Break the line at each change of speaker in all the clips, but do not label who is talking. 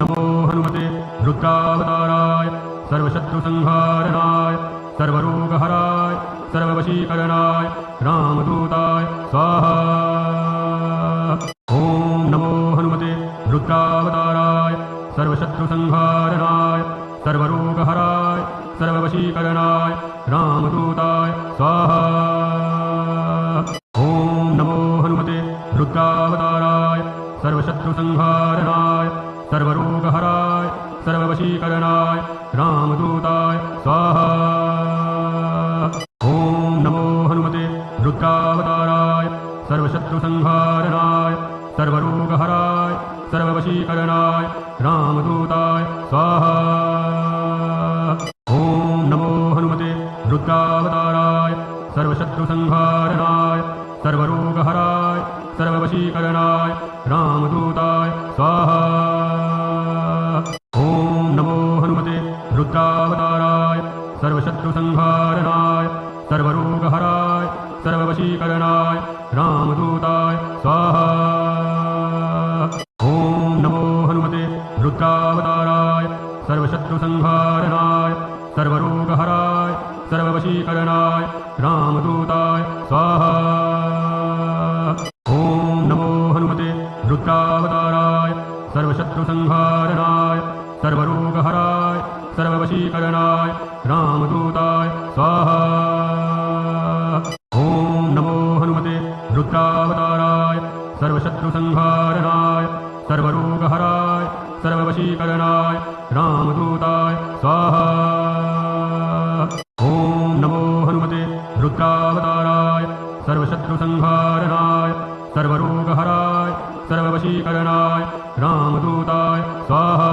नमो हनुमते रुद्रावताराय सर्वशत्रुसंहारणाय सर्वरोगहराय सर्ववशीकरणाय रामदूताय स्वाहा। ॐ नमो हनुमते रुद्रावताराय सर्वशत्रुसंहारणाय सर्वरोगहराय सर्ववशीकरणाय रामदूताय स्वाहा। ॐ नमो हनुमते रुद्रावताराय सर्वशत्रुसंहारणाय सर्वरोगहराय सर्ववशीकरणाय रामदूताय स्वाहा। ॐ नमो हनुमते रुद्रावताराय सर्वशत्रुसंहारणाय सर्वरोगहराय सर्ववशीकरणाय रामदूताय स्वाहा। ॐ नमो हनुमते रुद्रावताराय सर्वशत्रुसंहारणाय सर्वरोगहराय सर्ववशीकरणाय रामदूताय स्वाहा। ॐ नमो हनुमते रुद्रावताराय सर्वशत्रुसंहारणाय सर्वरोगहराय सर्ववशीकरणाय रामदूताय स्वाहा। ॐ नमो हनुमते रुद्रावताराय सर्वशत्रुसंहारणाय सर्वरोगहराय सर्ववशीकरणाय रामदूताय स्वाहा। ॐ नमो हनुमते रुद्रावताराय सर्वशत्रुसंहारणाय सर्वरोगहराय सर्ववशीकरणाय रामदूताय स्वाहा। ॐ नमो हनुमते रुद्रावताराय सर्वशत्रुसंहारणाय सर्वरोगहराय सर्ववशीकरणाय रामदूताय स्वाहा। ॐ नमो हनुमते रुद्रावताराय सर्वशत्रुसंहारणाय सर्वरोगहराय सर्ववशीकरणाय रामदूताय स्वाहा।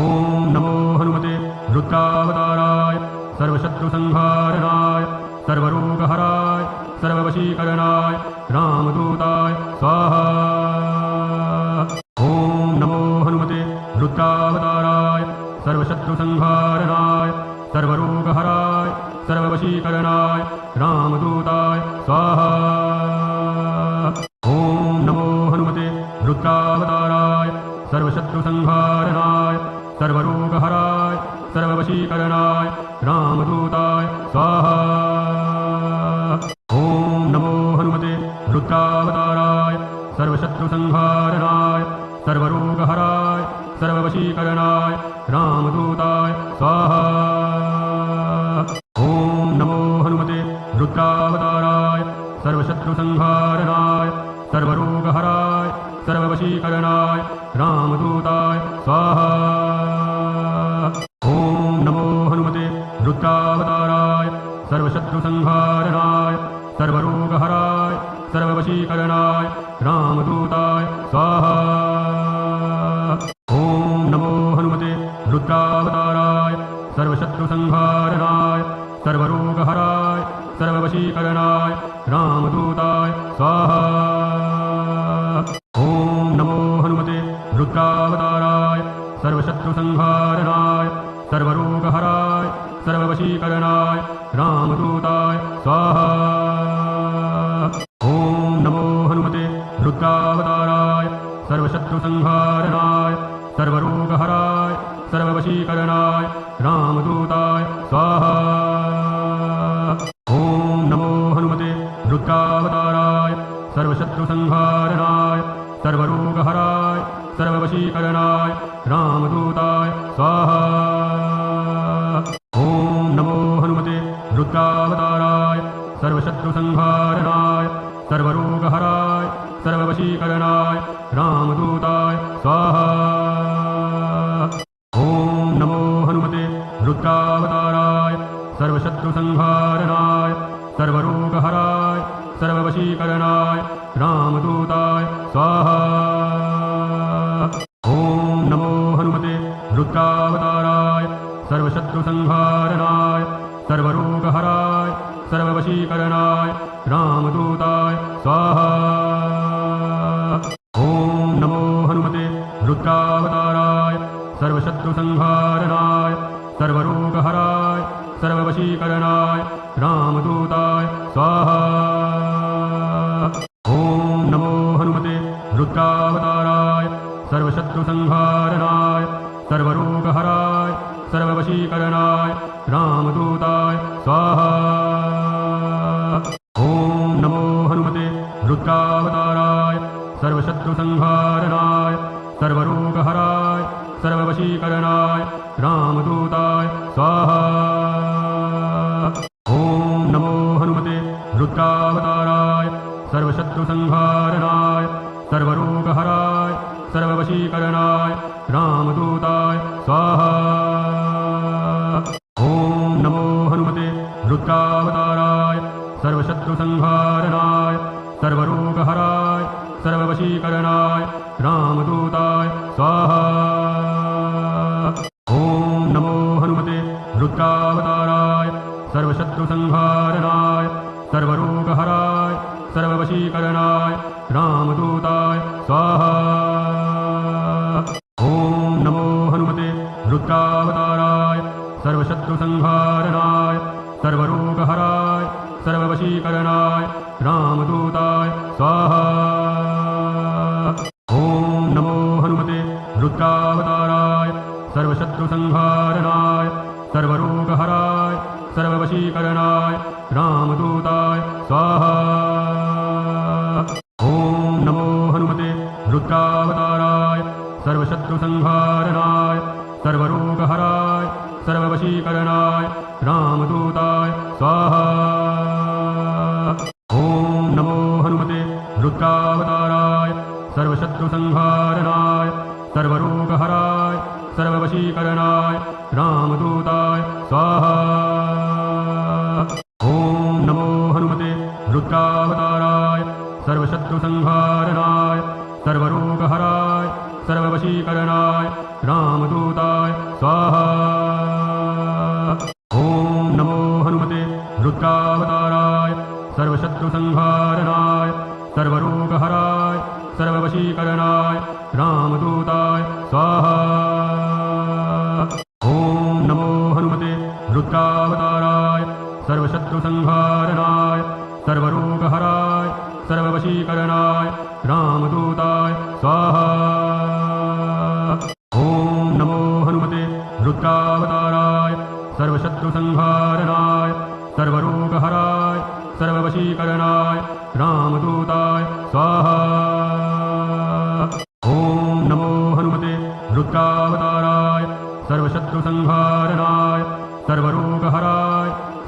ॐ नमो हनुमते रुद्रावताराय सर्वशत्रुसंहारणाय सर्वरोगहराय सर्ववशीकरणाय रामदूताय स्वाहा। ॐ नमो हनुमते रुद्रावताराय सर्वशत्रुसंहारणाय सर्वरोगहराय सर्ववशीकरणाय रामदूताय स्वाहा। ॐ नमो हनुमते रुद्रावताराय सर्वशत्रुसंहारणाय सर्वरोगहराय सर्ववशीकरणाय रामदूताय स्वाहा। ॐ नमो हनुमते रुद्रावताराय सर्वशत्रुसंहारणाय सर्वरोगहराय सर्ववशीकरणाय रामदूताय स्वाहा। ॐ नमो हनुमते रुद्रावताराय सर्वशत्रुसंहारणाय सर्वरोगहराय सर्ववशीकरणाय रामदूताय स्वाहा। ॐ नमो हनुमते रुद्रावताराय सर्वशत्रुसंहारणाय सर्वरोगहराय सर्ववशीकरणाय रामदूताय स्वाहा। ॐ नमो हनुमते रुद्रावताराय सर्वशत्रुसंहारणाय सर्वरोगहराय सर्ववशीकरणाय रामदूताय स्वाहा। ॐ नमो हनुमते रुद्रावताराय सर्वशत्रुसंहारणाय सर्वरोगहराय सर्ववशीकरणाय रामदूताय स्वाहा। ॐ नमो हनुमते रुद्रावताराय सर्वशत्रुसंहारणाय सर्वरोगहराय सर्ववशीकरणाय रामदूताय स्वाहा। ॐ नमो हनुमते रुद्रावताराय सर्वशत्रुसंहारणाय सर्वरोगहराय सर्ववशीकरणाय रामदूताय स्वाहा। ॐ नमो हनुमते रुद्रावताराय सर्वशत्रुसंहारणाय सर्वरोगहराय सर्ववशीकरणाय रामदूताय स्वाहा। ॐ नमो हनुमते रुद्रावताराय सर्वशत्रुसंहारणाय सर्वरोगहराय सर्ववशीकरणाय रामदूताय स्वाहा। ॐ नमो हनुमते रुद्रावताराय सर्वशत्रुसंहारणाय सर्वरोगहराय सर्ववशीकरणाय रामदूताय स्वाहा। ॐ नमो हनुमते रुद्रावताराय सर्वशत्रुसंहारणाय सर्वरोगहराय सर्ववशीकरणाय रामदूताय स्वाहा। ॐ नमो हनुमते रुद्रावताराय सर्वशत्रुसंहारणाय सर्वरोगहराय सर्ववशीकरणाय रामदूताय स्वाहा। ॐ नमो हनुमते रुद्रावताराय सर्वशत्रुसंहारणाय सर्वरोगहराय सर्ववशीकरणाय रामदूताय स्वाहा। ॐ नमो हनुमते रुद्रावताराय सर्वशत्रुसंहारणाय सर्वरोगहराय सर्ववशीकरणाय रामदूताय स्वाहा। ॐ नमो हनुमते रुद्रावताराय सर्वशत्रुसंहारणाय सर्वरोगहराय सर्ववशीकरणाय रामदूताय स्वाहा। ॐ नमो हनुमते रुद्रावताराय सर्वशत्रुसंहारणाय सर्वरोगहराय सर्ववशीकरणाय रामदूताय स्वाहा। ॐ नमो हनुमते रुद्रावताराय सर्वशत्रुसंहारणाय सर्वरोगहराय सर्ववशीकरणाय रामदूताय स्वाहा। ॐ नमो हनुमते रुद्रावताराय सर्वशत्रुसंहारणाय सर्वरोगहराय सर्ववशीकरणाय रामदूताय स्वाहा। ॐ नमो हनुमते रुद्रावताराय सर्वशत्रुसंहारणाय सर्वरोगहराय सर्ववशीकरणाय रामदूताय स्वाहा। ॐ नमो हनुमते रुद्रावताराय सर्वशत्रुसंहारणाय सर्वरोगहराय सर्ववशीकरणाय रामदूताय स्वाहा। ॐ नमो हनुमते रुद्रावताराय सर्वशत्रुसंहारणाय सर्वरोगहराय सर्ववशीकरणाय रामदूताय स्वाहा। ॐ नमो हनुमते रुद्रावताराय सर्वशत्रुसंहारणाय सर्वरोगहराय सर्ववशीकरणाय रामदूताय स्वाहा। ॐ नमो हनुमते रुद्रावताराय सर्वशत्रुसंहारणाय सर्वरोगहराय सर्ववशीकरणाय रामदूताय स्वाहा। ॐ नमो हनुमते रुद्रावताराय सर्वशत्रुसंहारणाय सर्वरोगहराय सर्ववशीकरणाय रामदूताय स्वाहा। ॐ नमो हनुमते रुद्रावताराय सर्वशत्रुसंहारणाय सर्वरोगहराय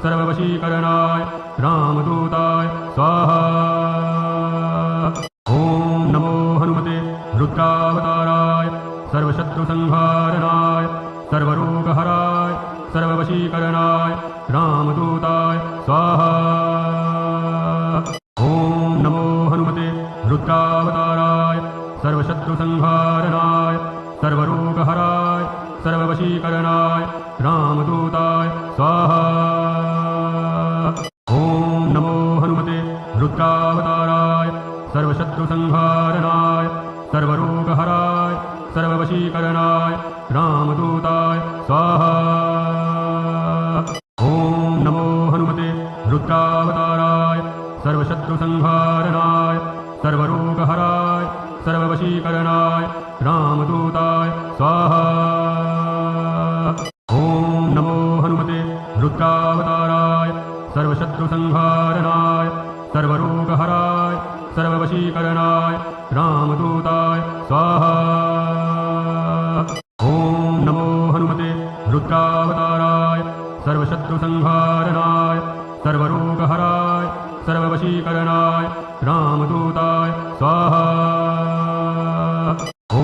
सर्ववशीकरणाय रामदूताय स्वाहा। ॐ नमो हनुमते रुद्रावताराय सर्वशत्रुसंहारणाय सर्वरोगहराय सर्ववशीकरणाय रामदूताय स्वाहा। ॐ नमो हनुमते रुद्रावताराय सर्वशत्रुसंहारणाय सर्वरोगहराय सर्ववशीकरणाय रामदूताय स्वाहा। ॐ नमो हनुमते रुद्रावताराय सर्वशत्रुसंहारणाय सर्वरोगहराय सर्ववशीकरणाय रामदूताय स्वाहा। ॐ नमो हनुमते रुद्रावताराय सर्वशत्रुसंहारणाय सर्वरोगहराय सर्ववशीकरणाय रामदूताय स्वाहा। ॐ नमो हनुमते रुद्रावताराय सर्वशत्रुसंहारणाय सर्वरोगहराय सर्ववशीकरणाय रामदूताय स्वाहा। ॐ नमो हनुमते रुद्रावताराय सर्वशत्रुसंहारणाय सर्वरोगहराय सर्ववशीकरणाय रामदूताय स्वाहा। ॐ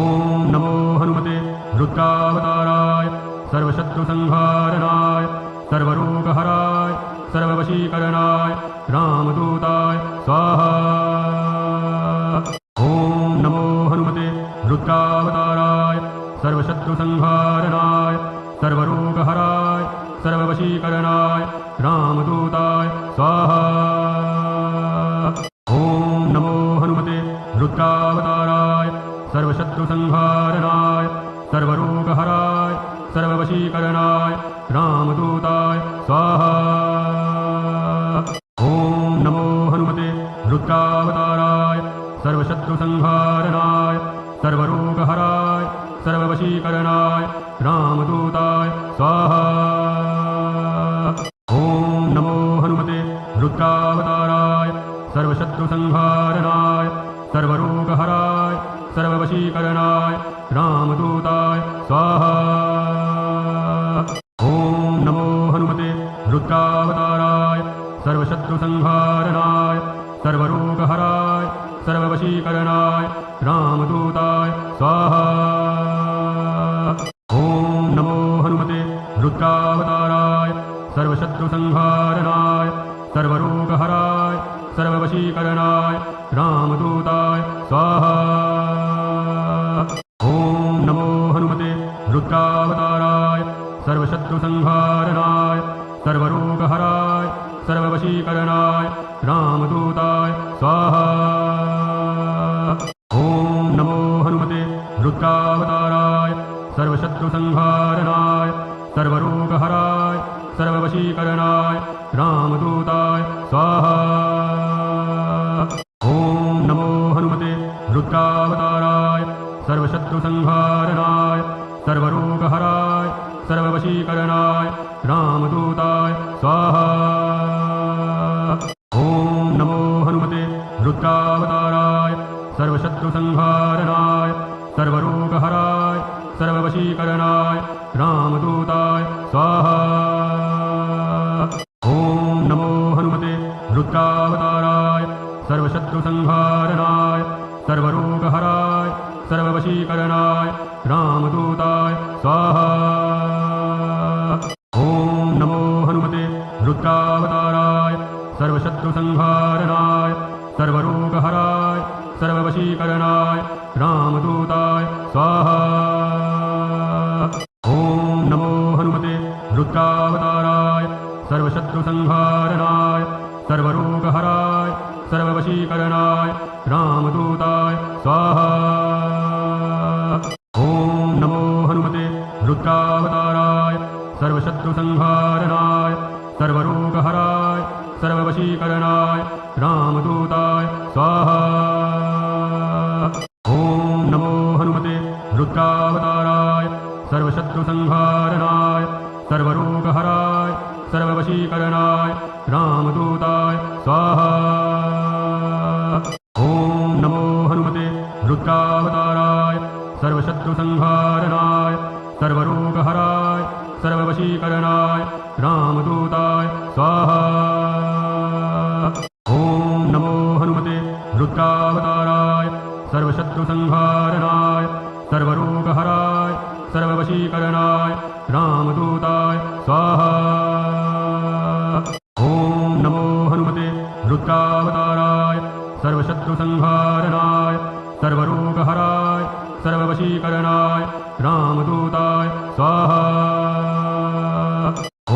नमो हनुमते रुद्रावताराय सर्वशत्रुसंहारणाय सर्वरोगहराय सर्ववशीकरणाय रामदूताय स्वाहा। ॐ नमो हनुमते रुद्रावताराय सर्वशत्रुसंहारणाय सर्वरोगहराय सर्ववशीकरणाय रामदूताय स्वाहा। ॐ नमो हनुमते रुद्रावताराय सर्वशत्रुसंहारणाय सर्वरोगहराय सर्ववशीकरणाय रामदूताय स्वाहा। ॐ नमो हनुमते रुद्रावताराय सर्वशत्रुसंहारणाय सर्वरोगहराय सर्वरोगहराय सर्ववशीकरणाय रामदूताय स्वाहा। ॐ नमो हनुमते रुद्रावताराय सर्वशत्रुसंहारणाय सर्वरोगहराय सर्ववशीकरणाय रामदूताय स्वाहा। ॐ नमो हनुमते रुद्रावताराय सर्वशत्रुसंहारणाय सर्वरोगहराय सर्ववशीकरणाय रामदूताय स्वाहा। ॐ नमो हनुमते रुद्रावताराय सर्वशत्रुसंहारणाय सर्वरोगहराय सर्ववशीकरणाय रामदूताय स्वाहा। ॐ नमो हनुमते रुद्रावताराय सर्वशत्रुसंहारणाय सर्वरोगहराय सर्ववशीकरणाय रामदूताय स्वाहा। ॐ नमो हनुमते रुद्रावताराय सर्वशत्रुसंहारणाय सर्वरोगहराय सर्ववशीकरणाय रामदूताय स्वाहा। ॐ नमो हनुमते रुद्रावताराय सर्वशत्रुसंहारणाय सर्वरोगहराय सर्ववशीकरणाय रामदूताय स्वाहा। ॐ नमो हनुमते रुद्रावताराय सर्वशत्रुसंहारणाय सर्वरोगहराय सर्ववशीकरणाय रामदूताय स्वाहा। ॐ नमो हनुमते रुद्रावताराय सर्वशत्रुसंहारणाय सर्वरोगहराय सर्ववशीकरणाय रामदूताय स्वाहा। ॐ नमो हनुमते रुद्रावताराय सर्वशत्रुसंहारणाय सर्वरोगहराय सर्ववशीकरणाय रामदूताय स्वाहा। ॐ नमो हनुमते रुद्रावताराय सर्वशत्रुसंहारणाय सर्वरोगहराय सर्ववशीकरणाय रामदूताय स्वाहा। ॐ नमो हनुमते रुद्रावताराय सर्वशत्रुसंहारणाय सर्वरोगहराय सर्ववशीकरणाय रामदूताय स्वाहा। ॐ नमो हनुमते रुद्रावताराय सर्वशत्रुसंहारणाय सर्वरोगहराय सर्ववशीकरणाय रामदूताय स्वाहा। ॐ नमो हनुमते रुद्रावताराय सर्वशत्रुसंहारणाय सर्वरोगहराय सर्ववशीकरणाय रामदूताय स्वाहा। ॐ नमो हनुमते रुद्रावताराय सर्वशत्रुसंहारणाय सर्वरोगहराय सर्ववशीकरणाय रामदूताय स्वाहा। ॐ नमो हनुमते रुद्रावताराय सर्वशत्रुसंहारणाय सर्वरोगहराय सर्ववशीकरणाय रामदूताय स्वाहा।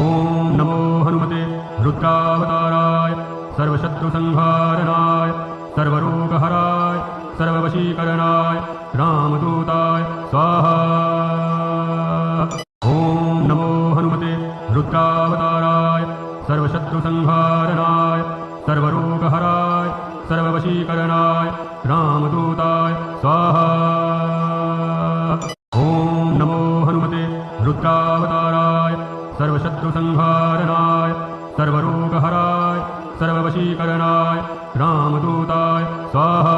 ॐ नमो हनुमते रुद्रावताराय सर्वशत्रुसंहारणाय सर्वरोगहराय सर्ववशीकरणाय रामदूताय स्वाहा। ॐ नमो हनुमते रुद्रावताराय सर्वशत्रुसंहारणाय सर्वरोगहराय सर्ववशीकरणाय रामदूताय स्वाहा। ॐ नमो हनुमते रुद्रावताराय सर्वशत्रुसंहारणाय सर्वरोगहराय सर्ववशीकरणाय रामदूताय स्वाहा।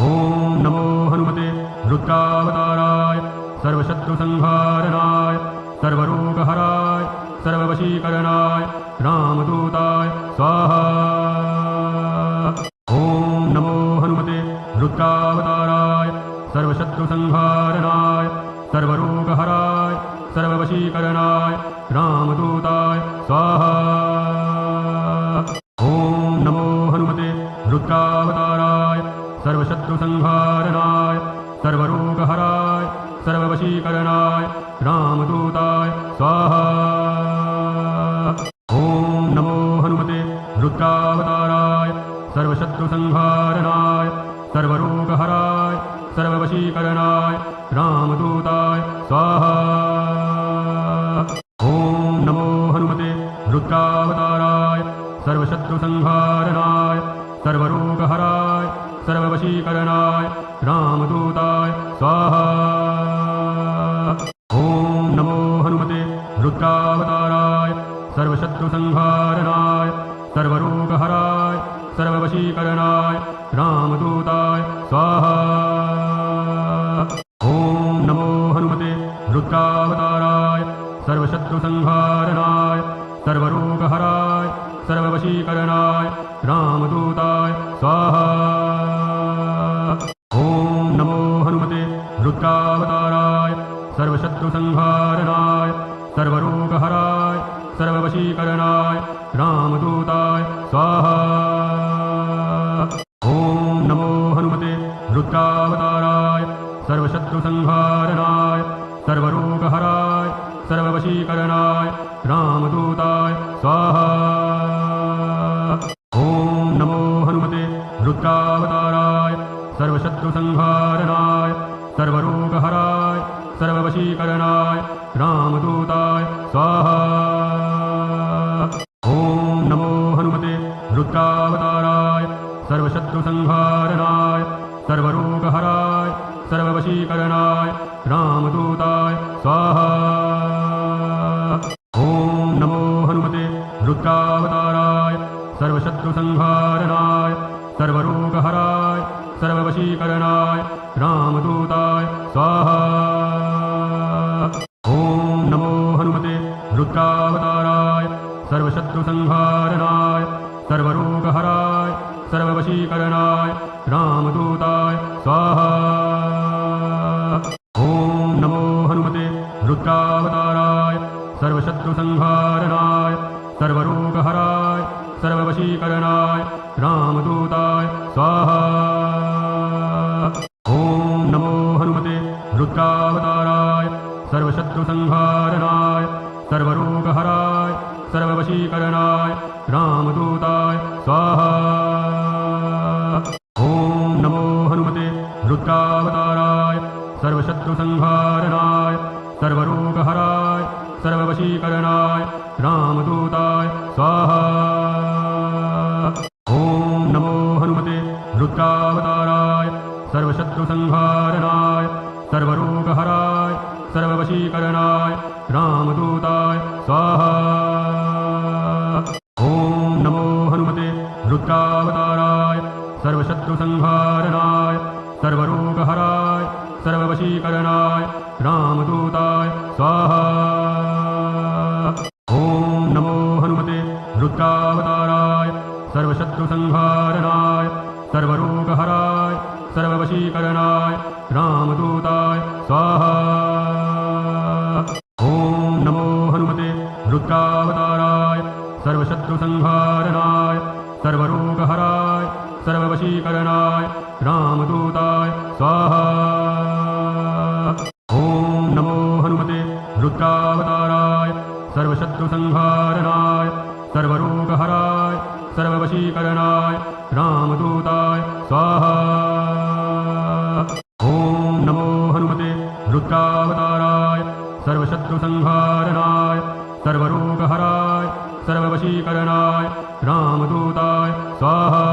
ॐ नमो हनुमते रुद्रावताराय सर्वशत्रुसंहारणाय सर्वरोगहराय सर्ववशीकरणाय रामदूताय स्वाहा। ॐ नमो हनुमते रुद्रावताराय सर्वशत्रुसंहारणाय सर्वरोगहराय सर्ववशीकरणाय रामदूताय स्वाहा। ॐ नमो हनुमते रुद्रावताराय सर्वशत्रुसंहारणाय सर्वरोगहराय सर्ववशीकरणाय रामदूताय स्वाहा। ॐ नमो हनुमते रुद्रावताराय सर्वशत्रुसंहारणाय सर्वरोगहराय सर्ववशीकरणाय रामदूताय स्वाहा। ॐ नमो हनुमते रुद्रावताराय सर्वशत्रुसंहारणाय सर्वरोगहराय सर्ववशीकरणाय रामदूताय स्वाहा। ॐ नमो हनुमते रुद्रावताराय सर्वशत्रुसंहारणाय सर्वरोगहराय सर्ववशीकरणाय रामदूताय स्वाहा। ॐ नमो हनुमते रुद्रावताराय सर्वशत्रुसंहारणाय सर्वरोगहराय सर्ववशीकरणाय रामदूताय स्वाहा। ॐ नमो हनुमते रुद्रावताराय सर्वशत्रुसंहारणाय सर्वरोगहराय सर्ववशीकरणाय रामदूताय स्वाहा। ॐ नमो हनुमते रुद्रावताराय सर्वशत्रुसंहारणाय सर्वरोगहराय सर्ववशीकरणाय रामदूताय स्वाहा। ॐ नमो हनुमते रुद्रावताराय सर्वशत्रुसंहारणाय सर्वरोगहराय सर्ववशीकरणाय रामदूताय स्वाहा। ॐ नमो हनुमते रुद्रावताराय सर्वशत्रुसंहारणाय सर्वरोगहराय सर्ववशीकरणाय रामदूताय स्वाहा। ॐ नमो हनुमते रुद्रावताराय सर्वशत्रुसंहारणाय सर्वरोगहराय सर्ववशीकरणाय रामदूताय स्वाहा। ॐ नमो हनुमते रुद्रावताराय सर्वशत्रुसंहारणाय सर्वरोगहराय सर्ववशीकरणाय रामदूताय स्वाहा। ॐ नमो हनुमते रुद्रावताराय सर्वशत्रुसंहारणाय सर्वरोगहराय सर्ववशीकरणाय रामदूताय स्वाहा। ॐ नमो हनुमते रुद्रावताराय सर्वशत्रुसंहारणाय सर्वरोगहराय सर्ववशीकरणाय रामदूताय स्वाहा। ॐ नमो हनुमते रुद्रावताराय सर्वशत्रुसंहारणाय सर्वरोगहराय सर्ववशीकरणाय रामदूताय स्वाहा। ॐ नमो हनुमते रुद्रावताराय सर्वशत्रुसंहारणाय सर्वरोगहराय सर्ववशीकरणाय रामदूताय स्वाहा। ॐ नमो हनुमते रुद्रावताराय सर्वशत्रुसंहारणाय सर्वरोगहराय सर्ववशीकरणाय रामदूताय स्वाहा। ॐ नमो हनुमते रुद्रावताराय सर्वशत्रुसंहारणाय सर्वरोगहराय सर्ववशीकरणाय रामदूताय स्वाहा। ॐ नमो हनुमते रुद्रावताराय सर्वशत्रुसंहारणाय सर्वरोगहराय सर्ववशीकरणाय रामदूताय स्वाहा। ॐ नमो हनुमते रुद्रावताराय सर्वशत्रुसंहारणाय सर्वरोगहराय सर्ववशीकरणाय रामदूताय स्वाहा। ॐ नमो हनुमते रुद्रावताराय सर्वशत्रुसंहारणाय सर्वरोगहराय सर्ववशीकरणाय रामदूताय स्वाहा।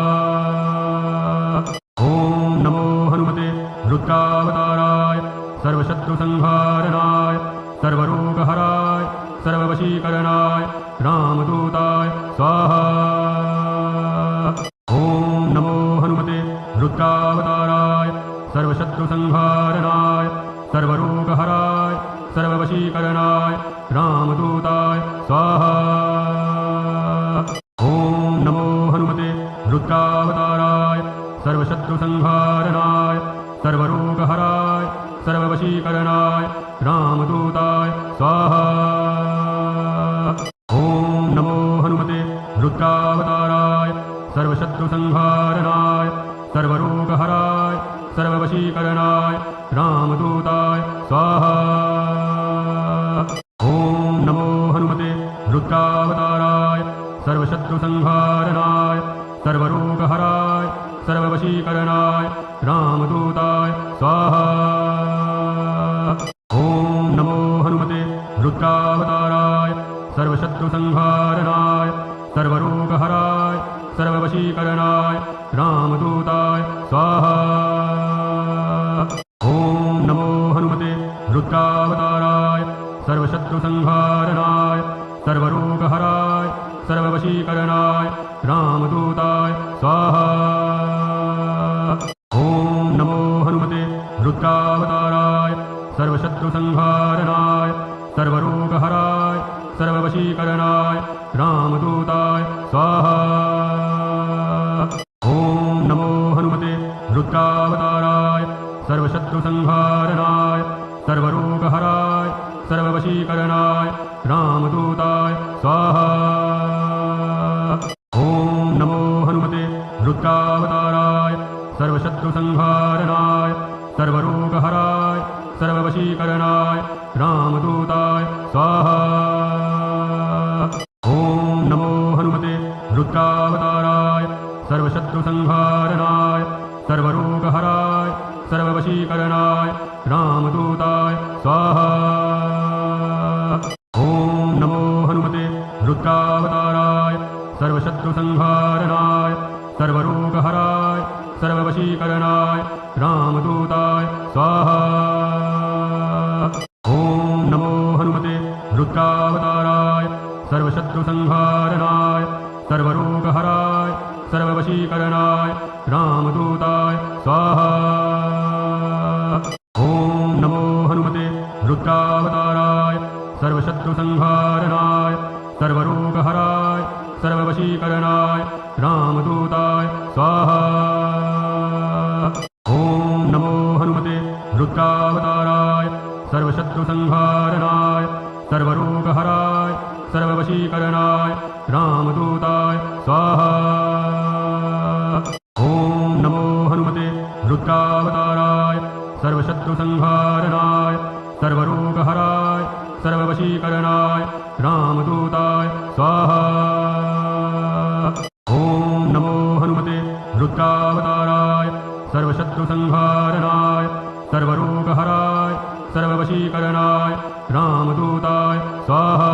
ॐ नमो हनुमते रुद्रावताराय सर्वशत्रुसंहारणाय सर्वरोगहराय सर्ववशीकरणाय रामदूताय स्वाहा। ॐ नमो हनुमते रुद्रावताराय सर्वशत्रुसंहारणाय सर्वरोगहराय सर्ववशीकरणाय रामदूताय स्वाहा। ॐ नमो हनुमते रुद्रावताराय सर्वशत्रुसंहारणाय सर्वरोगहराय सर्ववशीकरणाय रामदूताय स्वाहा। ॐ नमो हनुमते रुद्रावताराय सर्वशत्रुसंहारणाय सर्वरोगहराय सर्ववशीकरणाय रामदूताय स्वाहा। ॐ नमो हनुमते रुद्रावताराय सर्वशत्रुसंहारणाय सर्वरोगहराय सर्ववशीकरणाय रामदूताय स्वाहा। ॐ नमो हनुमते रुद्रावताराय सर्वशत्रुसंहारणाय सर्वरोगहराय सर्ववशीकरणाय रामदूताय स्वाहा। रुद्रावताराय सर्वशत्रुसंहारणाय सर्वरोगहराय सर्ववशीकरणाय रामदूताय स्वाहा। ॐ नमो हनुमते रुद्रावताराय सर्वशत्रुसंहारणाय सर्वरोगहराय सर्ववशीकरणाय रामदूताय स्वाहा। ॐ नमो हनुमते रुद्रावताराय सर्वशत्रुसंहारणाय सर्वरोगहराय सर्ववशीकरणाय रामदूताय स्वाहा। ॐ नमो हनुमते रुद्रावताराय सर्वशत्रुसंहारणाय सर्वरोगहराय सर्ववशीकरणाय रामदूताय स्वाहा। ॐ नमो हनुमते रुद्रावताराय सर्वशत्रुसंहारणाय सर्वरोगहराय सर्ववशीकरणाय रामदूताय स्वाहा। ॐ नमो हनुमते रुद्रावताराय सर्वशत्रुसंहारणाय सर्वरोगहराय सर्ववशीकरणाय रामदूताय स्वाहा। ॐ नमो हनुमते रुद्रावताराय सर्वशत्रुसंहारणाय सर्वरोगहराय सर्ववशीकरणाय रामदूताय स्वाहा। ॐ नमो हनुमते रुद्रावताराय सर्वशत्रुसंहारणाय सर्वरोगहराय सर्ववशीकरणाय रामदूताय स्वाहा। ॐ नमो हनुमते रुद्रावताराय सर्वशत्रुसंहारणाय सर्वरोगहराय सर्ववशीकरणाय रामदूताय स्वाहा। ॐ नमो हनुमते रुद्रावताराय सर्वशत्रुसंहारणाय सर्वरोगहराय सर्ववशीकरणाय रामदूताय स्वाहा। ॐ नमो हनुमते रुद्रावताराय सर्वशत्रुसंहारणाय सर्वरोगहराय सर्ववशीकरणाय रामदूताय स्वाहा।